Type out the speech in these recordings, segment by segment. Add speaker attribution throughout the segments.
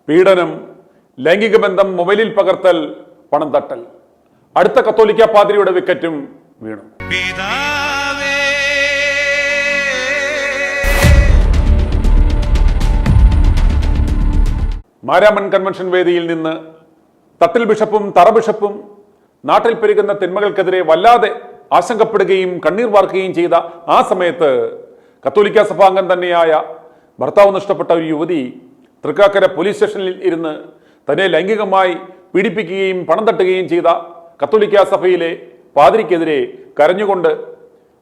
Speaker 1: പീഡനം, ലൈംഗിക ബന്ധം മൊബൈലിൽ പകർത്തൽ, പണം തട്ടൽ. അടുത്ത കത്തോലിക്ക പാദ്രിയുടെ വിക്കറ്റും വീണു. മാരാമൺ കൺവെൻഷൻ വേദിയിൽ നിന്ന് തട്ടിൽ ബിഷപ്പും തറ ബിഷപ്പും നാട്ടിൽ പെരുകുന്ന തിന്മകൾക്കെതിരെ വല്ലാതെ ആശങ്കപ്പെടുകയും കണ്ണീർ വാർക്കുകയും ചെയ്ത ആ സമയത്ത് കത്തോലിക്ക സഭാംഗം തന്നെയായ ഭർത്താവ് നഷ്ടപ്പെട്ട ഒരു യുവതി തൃക്കാക്കര പോലീസ് സ്റ്റേഷനിൽ ഇരുന്ന് തന്നെ ലൈംഗികമായി പീഡിപ്പിക്കുകയും പണം തട്ടുകയും ചെയ്ത കത്തോലിക്ക സഭയിലെ പാതിരിക്കെതിരെ കരഞ്ഞുകൊണ്ട്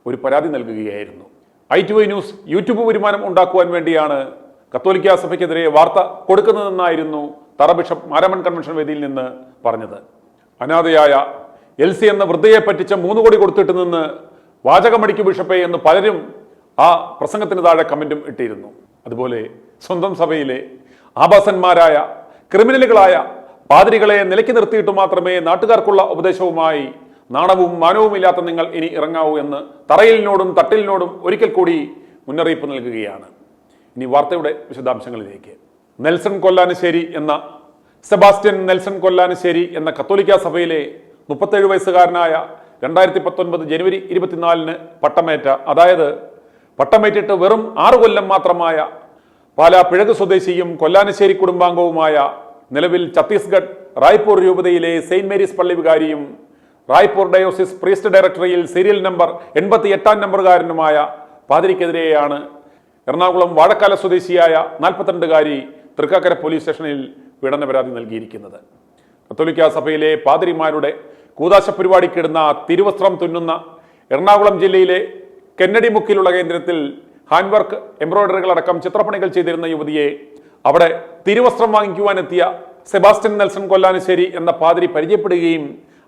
Speaker 1: ഒരു പരാതി നൽകുകയായിരുന്നു. i2i ന്യൂസ് യൂട്യൂബ് വരുമാനം ഉണ്ടാക്കുവാൻ വേണ്ടിയാണ് കത്തോലിക്ക സഭയ്ക്കെതിരെ വാർത്ത കൊടുക്കുന്നതെന്നായിരുന്നു തറ ബിഷപ്പ് മാരാമൺ കൺവെൻഷൻ വേദിയിൽ നിന്ന് പറഞ്ഞത്. അനാഥയായ എൽസി എന്ന വൃദ്ധയെ പറ്റിച്ച 3 കോടി കൊടുത്തിട്ട് നിന്ന് വാചകമടിക്കു ബിഷപ്പേ എന്ന് പലരും ആ പ്രസംഗത്തിന് താഴെ കമന്റും ഇട്ടിരുന്നു. അതുപോലെ സ്വന്തം സഭയിലെ ആഭാസന്മാരായ ക്രിമിനലുകളായ പാതിരികളെ നിലയ്ക്ക് നിർത്തിയിട്ട് മാത്രമേ നാട്ടുകാർക്കുള്ള ഉപദേശവുമായി നാണവും മാനവും ഇല്ലാത്ത നിങ്ങൾ ഇനി ഇറങ്ങാവൂ എന്ന് തറയിലിനോടും തട്ടിലിനോടും ഒരിക്കൽ കൂടി മുന്നറിയിപ്പ് നൽകുകയാണ്. ഇനി വാർത്തയുടെ വിശദാംശങ്ങളിലേക്ക്. സെബാസ്റ്റ്യൻ നെൽസൺ കൊല്ലാനശ്ശേരി എന്ന കത്തോലിക്ക സഭയിലെ 37 വയസ്സുകാരനായ 2019 ജനുവരി 24 പട്ടമേറ്റ, അതായത് പട്ടമേറ്റിട്ട് വെറും 6 കൊല്ലം മാത്രമായ പാലാ പിഴക് സ്വദേശിയും കൊല്ലാനശ്ശേരി കുടുംബാംഗവുമായ നിലവിൽ ഛത്തീസ്ഗഡ് റായ്പൂർ രൂപതയിലെ സെയിന്റ് മേരീസ് പള്ളി വികാരിയും റായ്പൂർ ഡയോസിസ് പ്രീസ്റ്റ് ഡയറക്ടറിയിൽ സീരിയൽ നമ്പർ 88 നമ്പറുകാരനുമായ പാതിരിക്കെതിരെയാണ് എറണാകുളം വാഴക്കാല സ്വദേശിയായ 42കാരി തൃക്കാക്കര പോലീസ് സ്റ്റേഷനിൽ പീഡന പരാതി നൽകിയിരിക്കുന്നത്. കത്തോലിക്ക സഭയിലെ പാതിരിമാരുടെ കൂതാശ പരിപാടിക്കിടുന്ന തിരുവസ്ത്രം തുന്നുന്ന എറണാകുളം ജില്ലയിലെ കെന്നഡി മുക്കിലുള്ള കേന്ദ്രത്തിൽ ഹാൻഡ് വർക്ക് എംബ്രോയിഡറികളടക്കം ചിത്രപ്പണികൾ ചെയ്തിരുന്ന യുവതിയെ അവിടെ തിരുവസ്ത്രം വാങ്ങിക്കുവാനെത്തിയ സെബാസ്റ്റ്യൻ നെൽസൺ കൊല്ലാനശ്ശേരി എന്ന പാതിരി പരിചയപ്പെടുകയും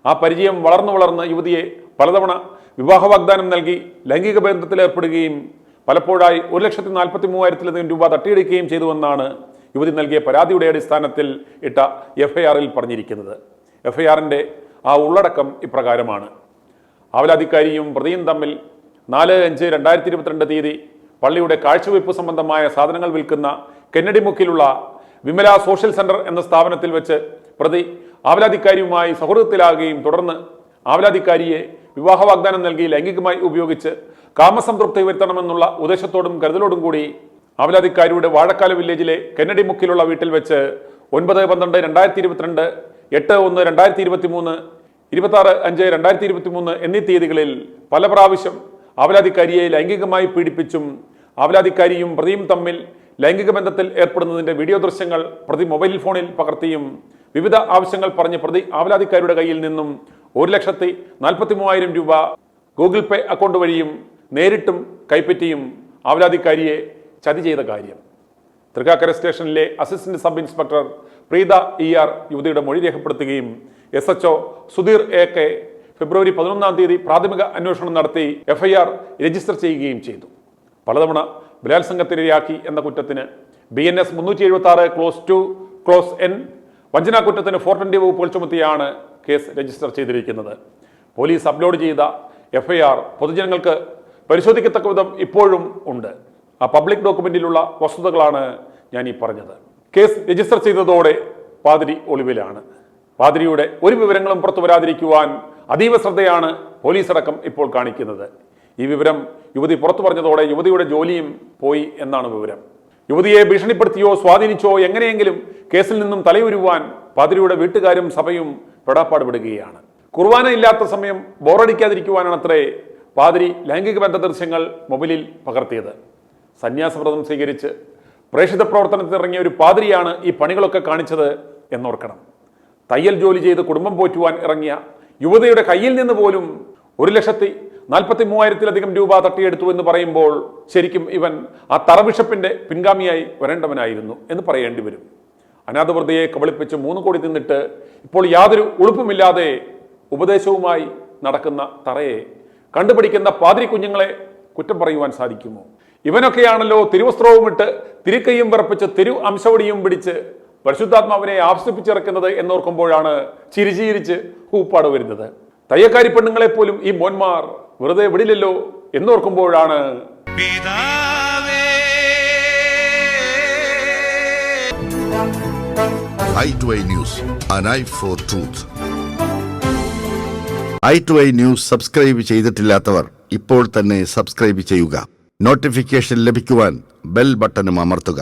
Speaker 1: ആ പരിചയം വളർന്ന് യുവതിയെ പലതവണ വിവാഹ വാഗ്ദാനം നൽകി ലൈംഗിക ബന്ധത്തിലേർപ്പെടുകയും പലപ്പോഴായി 1,43,000 രൂപ തട്ടിയെടുക്കുകയും ചെയ്തുവെന്നാണ് യുവതി നൽകിയ പരാതിയുടെ അടിസ്ഥാനത്തിൽ ഇട്ട FIR-ൽ പറഞ്ഞിരിക്കുന്നത്. FIR-ന്റെ ആ ഉള്ളടക്കം ഇപ്രകാരമാണ്. ആവലാധിക്കാരിയും പ്രതിയും തമ്മിൽ 4/5/2022 തീയതി പള്ളിയുടെ കാഴ്ചവെപ്പ് സംബന്ധമായ സാധനങ്ങൾ വിൽക്കുന്ന കെന്നഡി മുക്കിലുള്ള വിമല സോഷ്യൽ സെന്റർ എന്ന സ്ഥാപനത്തിൽ വെച്ച് പ്രതി ആവലാധിക്കാരിയുമായി സൗഹൃദത്തിലാകുകയും തുടർന്ന് ആവലാധിക്കാരിയെ വിവാഹ വാഗ്ദാനം നൽകി ലൈംഗികമായി ഉപയോഗിച്ച് കാമസംതൃപ്തി വരുത്തണമെന്നുള്ള ഉദ്ദേശത്തോടും കരുതലോടും കൂടി ആവലാധിക്കാരിയുടെ വാഴക്കാല വില്ലേജിലെ കെന്നഡി മുക്കിലുള്ള വീട്ടിൽ വെച്ച് 9/12/2022, 8/1/2023, 26/5/2023 എന്നീ തീയതികളിൽ പല പ്രാവശ്യം ആവലാധിക്കാരിയെ ലൈംഗികമായി പീഡിപ്പിച്ചും ആവലാധിക്കാരിയും പ്രതിയും തമ്മിൽ ലൈംഗിക ബന്ധത്തിൽ ഏർപ്പെടുന്നതിന്റെ വീഡിയോ ദൃശ്യങ്ങൾ പ്രതി മൊബൈൽ ഫോണിൽ പകർത്തിയും വിവിധ ആവശ്യങ്ങൾ പറഞ്ഞ് പ്രതി ആവലാധിക്കാരിയുടെ കയ്യിൽ നിന്നും 1,43,000 രൂപ ഗൂഗിൾ പേ അക്കൗണ്ട് വഴിയും നേരിട്ടും കൈപ്പറ്റിയും ആവലാധിക്കാരിയെ ചതി ചെയ്ത കാര്യം തൃക്കാക്കര സ്റ്റേഷനിലെ assistant sub inspector Preetha ER യുവതിയുടെ മൊഴി രേഖപ്പെടുത്തുകയും SHO സുധീർ AK ഫെബ്രുവരി 11 തീയതി പ്രാഥമിക അന്വേഷണം നടത്തി FIR രജിസ്റ്റർ ചെയ്യുകയും ചെയ്തു. പലതവണ ബലാത്സംഗത്തിനിരയാക്കി എന്ന കുറ്റത്തിന് BNS 376 ക്ലോസ് 2 ക്ലോസ് N, വഞ്ചനാ കുറ്റത്തിന് 420 വകുപ്പുകൾ ചുമത്തിയാണ് കേസ് രജിസ്റ്റർ ചെയ്തിരിക്കുന്നത്. പോലീസ് അപ്ലോഡ് ചെയ്ത FIR പൊതുജനങ്ങൾക്ക് പരിശോധിക്കത്തക്ക വിധം ഇപ്പോഴും ഉണ്ട്. ആ പബ്ലിക് ഡോക്യുമെന്റിലുള്ള വസ്തുതകളാണ് ഞാൻ ഈ പറഞ്ഞത്. കേസ് രജിസ്റ്റർ ചെയ്തതോടെ പാതിരി ഒളിവിലാണ്. പാതിരിയുടെ ഒരു വിവരങ്ങളും പുറത്തു വരാതിരിക്കുവാൻ അതീവ ശ്രദ്ധയാണ് പോലീസ് അടക്കം ഇപ്പോൾ കാണിക്കുന്നത്. ഈ വിവരം യുവതി പുറത്തു പറഞ്ഞതോടെ യുവതിയുടെ ജോലിയും പോയി എന്നാണ് വിവരം. യുവതിയെ ഭീഷണിപ്പെടുത്തിയോ സ്വാധീനിച്ചോ എങ്ങനെയെങ്കിലും കേസിൽ നിന്നും തലയുരുവാൻ പാതിരിയുടെ വീട്ടുകാരും സഭയും പെടാപ്പാട് വിടുകയാണ്. കുർബാന ഇല്ലാത്ത സമയം ബോറടിക്കാതിരിക്കുവാനാണത്രേ പാതിരി ലൈംഗിക ബന്ധ ദൃശ്യങ്ങൾ മൊബൈലിൽ പകർത്തിയത്. സന്യാസവ്രതം സ്വീകരിച്ച് പ്രേക്ഷിത പ്രവർത്തനത്തിനിറങ്ങിയ ഒരു പാതിരിയാണ് ഈ പണികളൊക്കെ കാണിച്ചത് എന്നോർക്കണം. തയ്യൽ ജോലി ചെയ്ത് കുടുംബം പോറ്റുവാൻ ഇറങ്ങിയ യുവതിയുടെ കയ്യിൽ നിന്ന് പോലും 1,43,000 രൂപ തട്ടിയെടുത്തു എന്ന് പറയുമ്പോൾ ശരിക്കും ഇവൻ ആ തറ ബിഷപ്പിന്റെ പിൻഗാമിയായി വരേണ്ടവനായിരുന്നു എന്ന് പറയേണ്ടി വരും. അനാഥവൃദ്ധയെ കബളിപ്പിച്ച് 3 കോടി തിന്നിട്ട് ഇപ്പോൾ യാതൊരു ഉളുപ്പുമില്ലാതെ ഉപദേശവുമായി നടക്കുന്ന തറയെ കണ്ടുപിടിക്കുന്ന പാതിരി കുഞ്ഞുങ്ങളെ കുറ്റം പറയുവാൻ സാധിക്കുമോ? ഇവനൊക്കെയാണല്ലോ തിരുവസ്ത്രവും ഇട്ട് തിരുക്കൈയും വിറപ്പിച്ച് തിരു അംശവടിയും പിടിച്ച് പരിശുദ്ധാത്മാവിനെ ആശ്വസിപ്പിച്ചിറക്കുന്നത് എന്നോർക്കുമ്പോഴാണ് ചിരിച്ചിരിച്ച് ഊപ്പാട് വരുന്നത്. തയ്യക്കാരി പെണ്ണുങ്ങളെ പോലും ഈ മോന്മാർ വെറുതെ വിടില്ലല്ലോ എന്നോർക്കുമ്പോഴാണ്
Speaker 2: i2i News, an eye for truth. i2i News subscribe ചെയ്തിട്ടില്ലാത്തവർ ഇപ്പോൾ തന്നെ സബ്സ്ക്രൈബ് ചെയ്യുക. നോട്ടിഫിക്കേഷൻ ലഭിക്കുവാൻ ബെൽ ബട്ടണും അമർത്തുക.